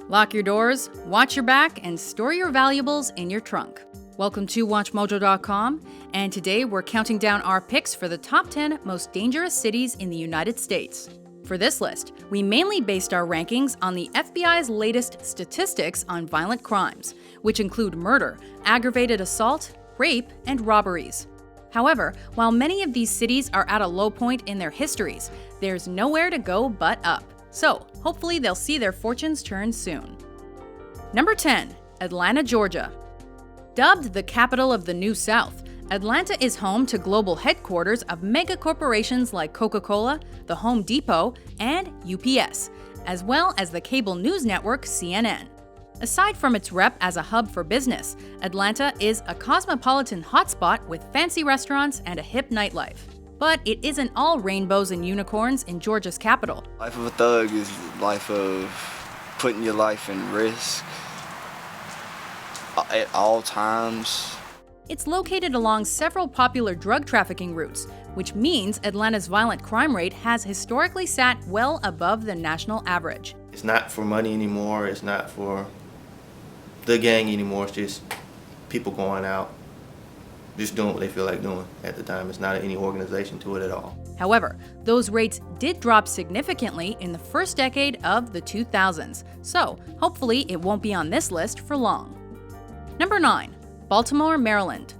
Lock your doors, watch your back, and store your valuables in your trunk. Welcome to WatchMojo.com, and today we're counting down our picks for the top 10 most dangerous cities in the United States. For this list, we mainly based our rankings on the FBI's latest statistics on violent crimes, which include murder, aggravated assault, rape, and robberies. However, while many of these cities are at a low point in their histories, there's nowhere to go but up. So, hopefully they'll see their fortunes turn soon. Number 10. Atlanta, Georgia. Dubbed the capital of the New South, Atlanta is home to global headquarters of mega corporations like Coca-Cola, the Home Depot, and UPS, as well as the cable news network CNN. Aside from its rep as a hub for business, Atlanta is a cosmopolitan hotspot with fancy restaurants and a hip nightlife. But it isn't all rainbows and unicorns in Georgia's capital. Life of a thug is life of putting your life in risk at all times. It's located along several popular drug trafficking routes, which means Atlanta's violent crime rate has historically sat well above the national average. It's not for money anymore, it's not for the gang anymore, it's just people going out, just doing what they feel like doing at the time. It's not any organization to it at all. However, those rates did drop significantly in the first decade of the 2000s, so hopefully it won't be on this list for long. Number 9. Baltimore, Maryland.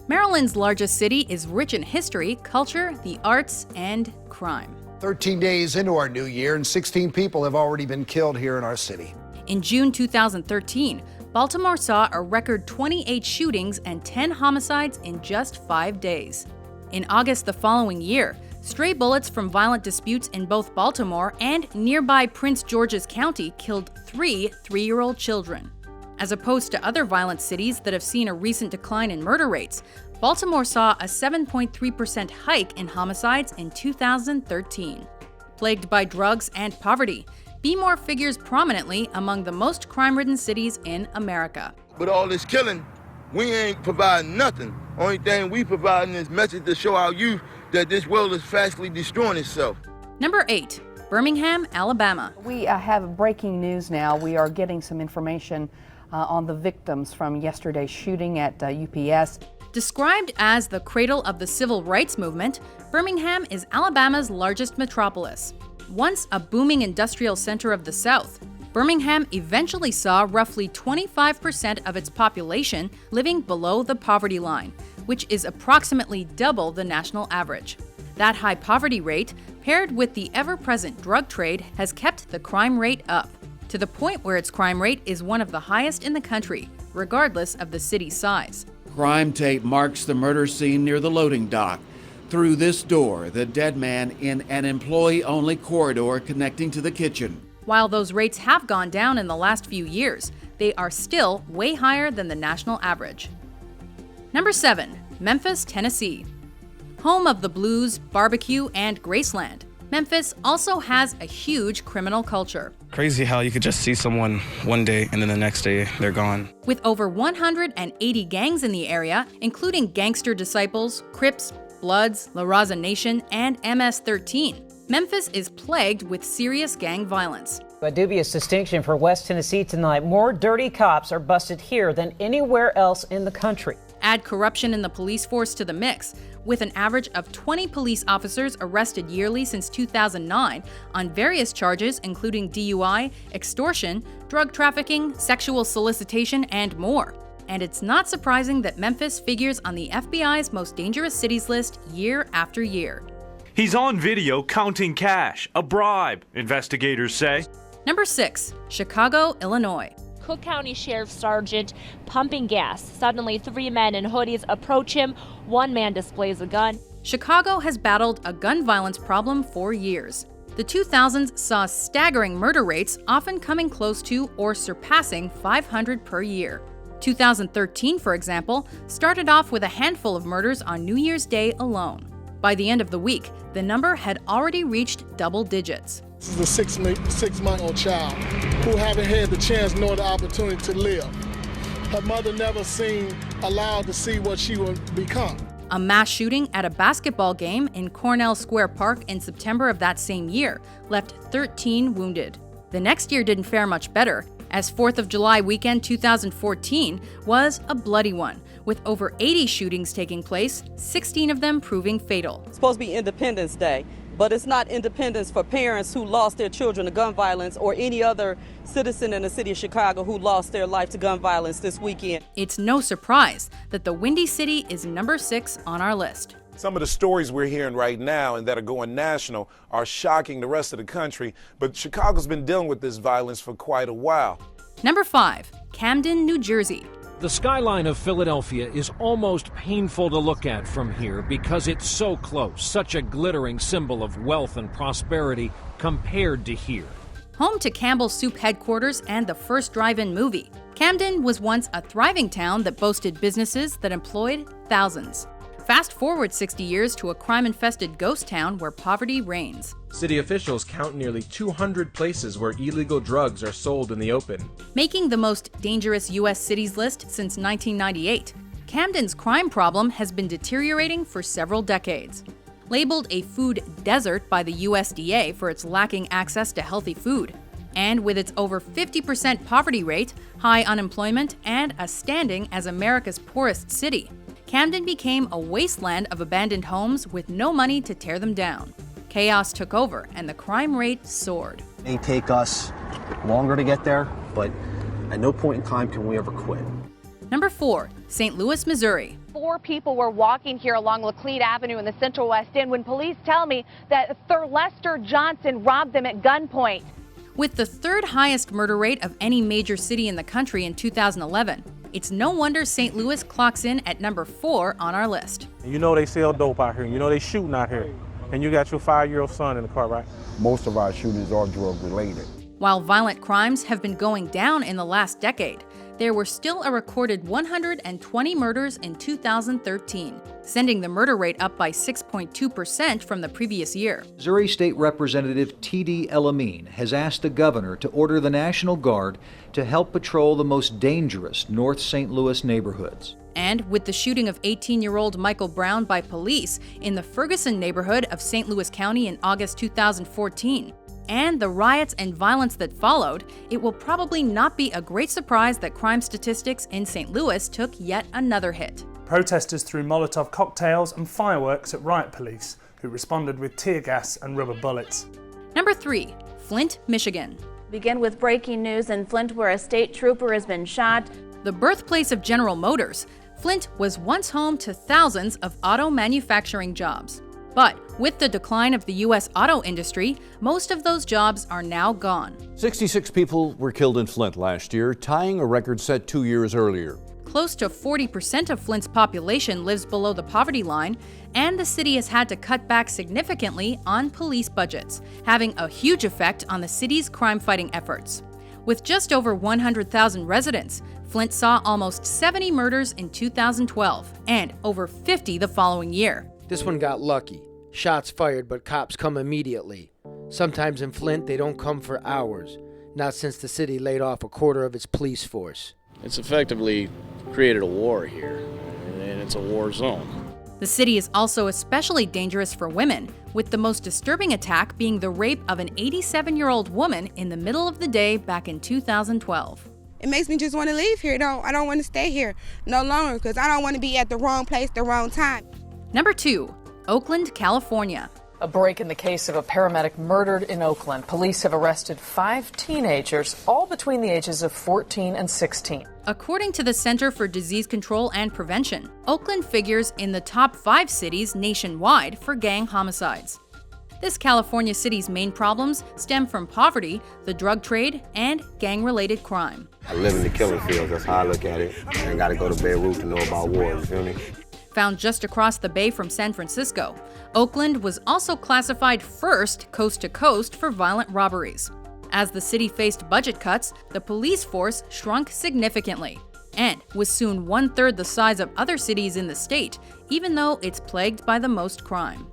Maryland's largest city is rich in history, culture, the arts, and crime. 13 days into our new year, and 16 people have already been killed here in our city. In June 2013, Baltimore saw a record 28 shootings and 10 homicides in just 5 days. In August the following year, stray bullets from violent disputes in both Baltimore and nearby Prince George's County killed 3 3-year-old children. As opposed to other violent cities that have seen a recent decline in murder rates, Baltimore saw a 7.3% hike in homicides in 2013. Plagued by drugs and poverty, Baltimore figures prominently among the most crime-ridden cities in America. But all this killing, we ain't providing nothing. Only thing we providing is message to show our youth that this world is fastly destroying itself. Number 8. Birmingham, Alabama. We have breaking news now. We are getting some information on the victims from yesterday's shooting at UPS. Described as the cradle of the civil rights movement, Birmingham is Alabama's largest metropolis. Once a booming industrial center of the South, Birmingham eventually saw roughly 25% of its population living below the poverty line, which is approximately double the national average. That high poverty rate, paired with the ever-present drug trade, has kept the crime rate up, to the point where its crime rate is one of the highest in the country, regardless of the city's size. Crime tape marks the murder scene near the loading dock. Through this door, the dead man in an employee-only corridor connecting to the kitchen. While those rates have gone down in the last few years, they are still way higher than the national average. Number 7. Memphis, Tennessee. Home of the blues, barbecue, and Graceland, Memphis also has a huge criminal culture. Crazy how you could just see someone one day and then the next day they're gone. With over 180 gangs in the area, including Gangster Disciples, Crips, Bloods, La Raza Nation, and MS-13, Memphis is plagued with serious gang violence. A dubious distinction for West Tennessee tonight. More dirty cops are busted here than anywhere else in the country. Add corruption in the police force to the mix, with an average of 20 police officers arrested yearly since 2009 on various charges including DUI, extortion, drug trafficking, sexual solicitation, and more. And it's not surprising that Memphis figures on the FBI's most dangerous cities list year after year. He's on video counting cash, a bribe, investigators say. Number 6. Chicago, Illinois. Cook County Sheriff Sergeant pumping gas. Suddenly, 3 men in hoodies approach him. 1 man displays a gun. Chicago has battled a gun violence problem for years. The 2000s saw staggering murder rates, often coming close to or surpassing 500 per year. 2013, for example, started off with a handful of murders on New Year's Day alone. By the end of the week, the number had already reached double digits. This is a 6-month-old child who haven't had the chance nor the opportunity to live. Her mother never seemed allowed to see what she would become. A mass shooting at a basketball game in Cornell Square Park in September of that same year left 13 wounded. The next year didn't fare much better, as 4th of July weekend 2014 was a bloody one, with over 80 shootings taking place, 16 of them proving fatal. It's supposed to be Independence Day, but it's not independence for parents who lost their children to gun violence or any other citizen in the city of Chicago who lost their life to gun violence this weekend. It's no surprise that the Windy City is number 6 on our list. Some of the stories we're hearing right now and that are going national are shocking the rest of the country, but Chicago's been dealing with this violence for quite a while. Number 5, Camden, New Jersey. The skyline of Philadelphia is almost painful to look at from here because it's so close, such a glittering symbol of wealth and prosperity compared to here. Home to Campbell's Soup headquarters and the first drive-in movie, Camden was once a thriving town that boasted businesses that employed thousands. Fast forward 60 years to a crime-infested ghost town where poverty reigns. City officials count nearly 200 places where illegal drugs are sold in the open. Making the most dangerous U.S. cities list since 1998, Camden's crime problem has been deteriorating for several decades. Labeled a food desert by the USDA for its lacking access to healthy food, and with its over 50% poverty rate, high unemployment, and a standing as America's poorest city, Camden became a wasteland of abandoned homes with no money to tear them down. Chaos took over and the crime rate soared. It may take us longer to get there, but at no point in time can we ever quit. Number 4, St. Louis, Missouri. 4 people were walking here along Laclede Avenue in the Central West End when police tell me that Lester Johnson robbed them at gunpoint. With the 3rd highest murder rate of any major city in the country in 2011, it's no wonder St. Louis clocks in at number 4 on our list. You know they sell dope out here, you know they shooting out here, and you got your 5-year-old son in the car, right? Most of our shootings are drug related. While violent crimes have been going down in the last decade, there were still a recorded 120 murders in 2013, sending the murder rate up by 6.2% from the previous year. Missouri State Representative T.D. Elamine has asked the governor to order the National Guard to help patrol the most dangerous North St. Louis neighborhoods. And with the shooting of 18-year-old Michael Brown by police in the Ferguson neighborhood of St. Louis County in August 2014, and the riots and violence that followed, it will probably not be a great surprise that crime statistics in St. Louis took yet another hit. Protesters threw Molotov cocktails and fireworks at riot police, who responded with tear gas and rubber bullets. Number 3, Flint, Michigan. Begin with breaking news in Flint, where a state trooper has been shot. The birthplace of General Motors, Flint was once home to thousands of auto manufacturing jobs. But with the decline of the U.S. auto industry, most of those jobs are now gone. 66 people were killed in Flint last year, tying a record set 2 years earlier. Close to 40% of Flint's population lives below the poverty line, and the city has had to cut back significantly on police budgets, having a huge effect on the city's crime-fighting efforts. With just over 100,000 residents, Flint saw almost 70 murders in 2012 and over 50 the following year. This one got lucky. Shots fired, but cops come immediately. Sometimes in Flint, they don't come for hours. Not since the city laid off a quarter of its police force. It's effectively created a war here, and it's a war zone. The city is also especially dangerous for women, with the most disturbing attack being the rape of an 87-year-old woman in the middle of the day back in 2012. It makes me just want to leave here. I don't want to stay here no longer because I don't want to be at the wrong place, the wrong time. Number 2, Oakland, California. A break in the case of a paramedic murdered in Oakland. Police have arrested 5 teenagers, all between the ages of 14 and 16. According to the Center for Disease Control and Prevention, Oakland figures in the top 5 cities nationwide for gang homicides. This California city's main problems stem from poverty, the drug trade, and gang-related crime. I live in the killing fields, that's how I look at it. I ain't gotta go to Beirut to know about war, you feel me? Found just across the bay from San Francisco, Oakland was also classified first coast to coast for violent robberies. As the city faced budget cuts, the police force shrunk significantly and was soon 1/3 the size of other cities in the state, even though it's plagued by the most crime.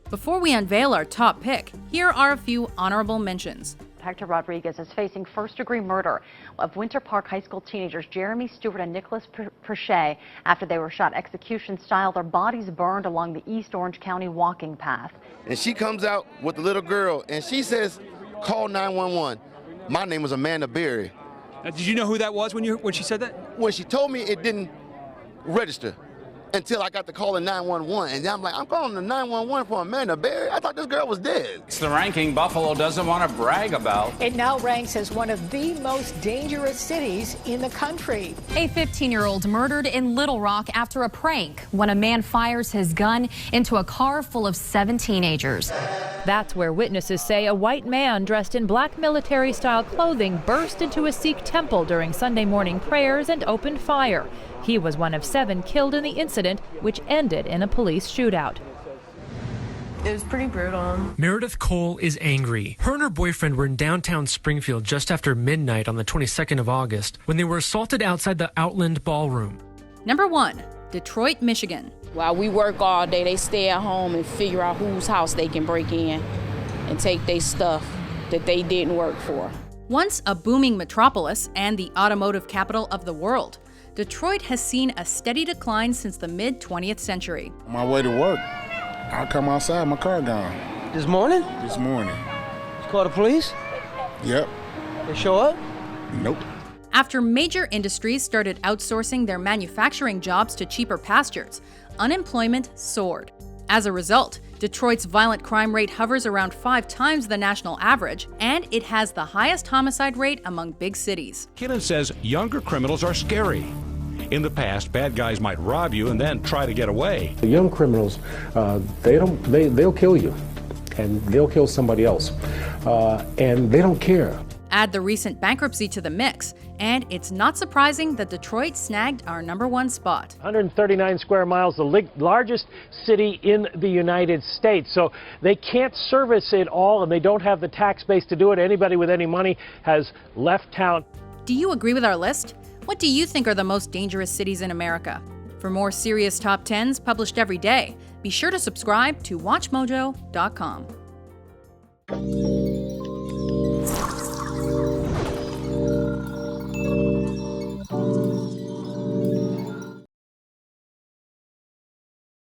Before we unveil our top pick, here are a few honorable mentions. Hector Rodriguez is facing first-degree murder of Winter Park High School teenagers Jeremy Stewart and Nicholas Prochet after they were shot execution-style. Their bodies burned along the East Orange County walking path. And she comes out with the little girl, and she says, call 911. My name is Amanda Berry. Did you know who that was when she said that? When she told me, it didn't register until I got the call in 911. And then I'm like, I'm calling the 911 for Amanda Berry? I thought this girl was dead. It's the ranking Buffalo doesn't want to brag about. It now ranks as one of the most dangerous cities in the country. A 15-year-old murdered in Little Rock after a prank when a man fires his gun into a car full of 7 teenagers. That's where witnesses say a white man dressed in black military-style clothing burst into a Sikh temple during Sunday morning prayers and opened fire. He was one of 7 killed in the incident, which ended in a police shootout. It was pretty brutal. Meredith Cole is angry. Her and her boyfriend were in downtown Springfield just after midnight on the 22nd of August when they were assaulted outside the Outland Ballroom. Number 1, Detroit, Michigan. While we work all day, they stay at home and figure out whose house they can break in and take their stuff that they didn't work for. Once a booming metropolis and the automotive capital of the world, Detroit has seen a steady decline since the mid-20th century. On my way to work, I come outside, my car gone. This morning? This morning. You call the police? Yep. They show up? Nope. After major industries started outsourcing their manufacturing jobs to cheaper pastures, unemployment soared. As a result, Detroit's violent crime rate hovers around 5 times the national average, and it has the highest homicide rate among big cities. Kinnan says younger criminals are scary. In the past, bad guys might rob you and then try to get away. The young criminals, they'll kill you, and they'll kill somebody else, and they don't care. Add the recent bankruptcy to the mix, and it's not surprising that Detroit snagged our number 1 spot. 139 square miles, the largest city in the United States. So they can't service it all, and they don't have the tax base to do it. Anybody with any money has left town. Do you agree with our list? What do you think are the most dangerous cities in America? For more serious top 10s published every day, be sure to subscribe to WatchMojo.com.